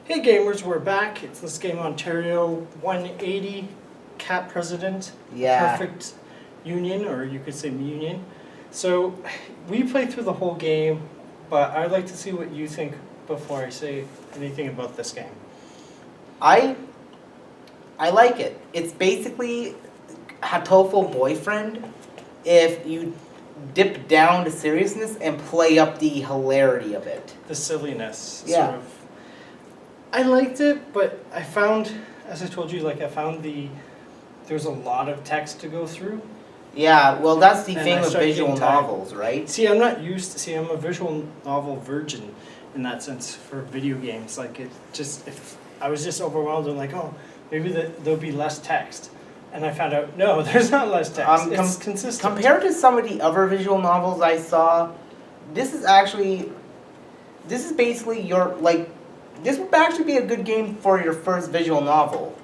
Hey gamers, we're back. It's This Game Ontario 180 Cat President. Yeah. Perfect Union, or you could say Union. So we played through the whole game, but I'd like to see what you think before I say anything about this game. I like it. It's basically Hatoful Boyfriend if you dip down to seriousness and play up the hilarity of it. The silliness, Yeah. sort of. I liked it, but I found, as I told you, there's a lot of text to go through. Yeah, well that's the And thing I with started visual getting tired. novels, right? See, I'm not used to, I'm a visual novel virgin in that sense for video games. Like, if I was just overwhelmed and like, oh, maybe there'll be less text. And I found out, no, there's not less text. It's consistent. Compared to some of the other visual novels I saw, this is basically this would actually be a good game for your first visual novel.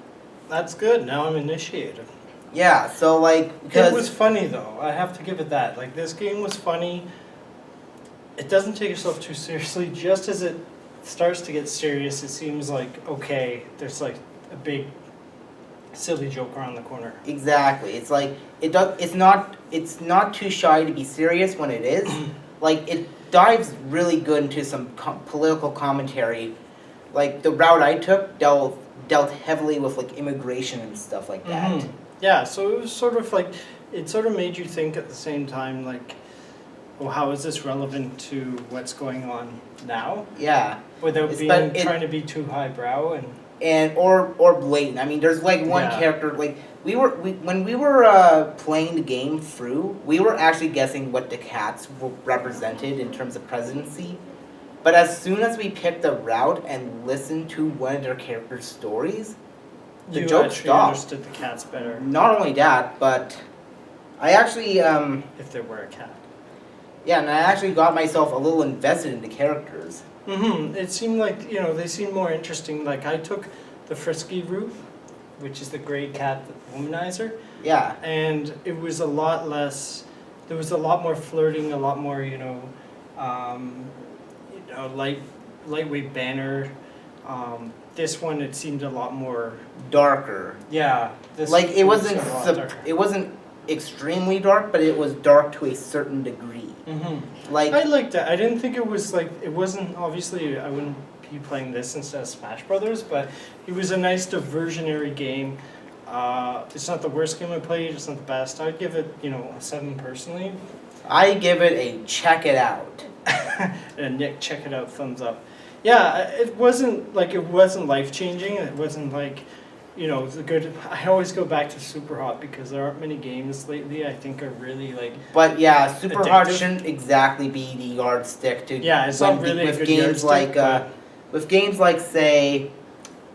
That's good. Now I'm initiated. Yeah, so because It was funny though. I have to give it that. Like, this game was funny. It doesn't take itself too seriously. Just as it starts to get serious, it seems like, okay, there's like a big silly joke around the corner. Exactly. It's like it's not too shy to be serious when it is. Like, it dives really good into some political commentary. Like, the route I took dealt heavily with like immigration and stuff like that. Mhm. Yeah, so it was sort of like, it sort of made you think at the same time, like, well, how is this relevant to what's going on now? Yeah. Without trying to be too highbrow or blatant. I mean, there's like one character, like when we were playing the game through, we were actually guessing what the cats represented in terms of presidency. But as soon as we picked a route and listened to one of their characters' stories, the joke stopped. Understood the cats better. Not only that, but I actually if there were a cat. Yeah, and I actually got myself a little invested in the characters. Mm-hmm. It seemed like, they seemed more interesting. Like, I took the Frisky route, which is the gray cat, the womanizer. Yeah. And it was a lot less, there was a lot more flirting, a lot more, lightweight banner. This one, it seemed a lot more darker. Yeah. It wasn't extremely dark, but it was dark to a certain degree. Mm-hmm. I liked that. I didn't think it was it wasn't, obviously I wouldn't be playing this instead of Smash Brothers, but it was a nice diversionary game. It's not the worst game I played, it's not the best. I'd give it, a 7 personally. I give it a check it out. And Nick, check it out, thumbs up. Yeah, it wasn't life-changing. It wasn't the good. I always go back to Super Hot because there aren't many games lately I think are really But yeah, Super Hot addictive. Shouldn't exactly be the yardstick to. Yeah, it's not really a good games yardstick, with games like say,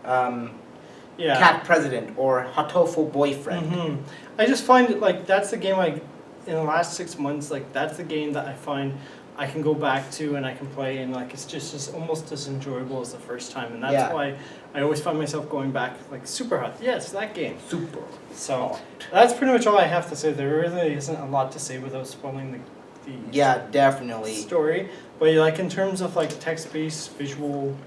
Cat President or Hatoful Boyfriend. Mm-hmm. I just find it that's the game in the last 6 months, that's the game that I find I can go back to and I can play, and it's just almost as enjoyable as the first time, and that's why I always find myself going back, Super Hot. Yes, that game. Super. So that's pretty much all I have to say. There really isn't a lot to say without spoiling the definitely story. But in terms of text-based visual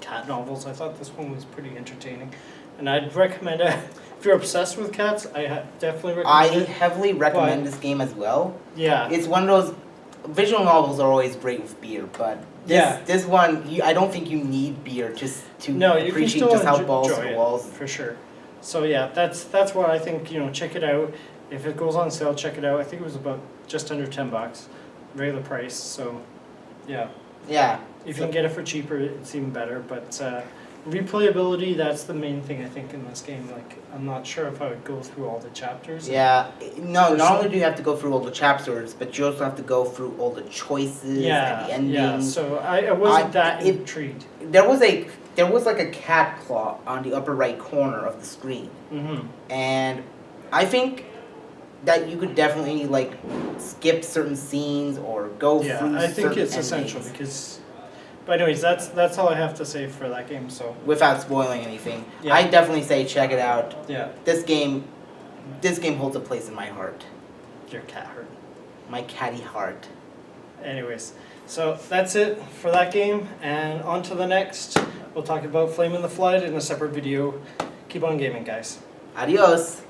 cat novels, I thought this one was pretty entertaining, and I'd recommend it. If you're obsessed with cats, I definitely recommend it. I heavily recommend this game as well. Yeah. It's one of those. Visual novels are always great with beer, but this one, I don't think you need beer just to appreciate just how balls to the walls. For sure. So yeah, that's what I think. Check it out. If it goes on sale, check it out. I think it was about just under $10, regular price. So yeah. Yeah. If you can get it for cheaper, it's even better. But replayability, that's the main thing I think in this game. I'm not sure if I would go through all the chapters. Yeah, no, not only do you have to go through all the chapters, but you also have to go through all the choices and the endings. Yeah, so I wasn't intrigued. There was a cat claw on the upper right corner of the screen. Mm-hmm. And I think that you could definitely skip certain scenes or go through certain I think it's endings. essential because... But anyways, that's all I have to say for that game. So without spoiling anything, I definitely say check it out. Yeah. This game holds a place in my heart. Your cat heart. My catty heart. Anyways, so that's it for that game, and on to the next. We'll talk about Flame in the Flood in a separate video. Keep on gaming, guys. Adios.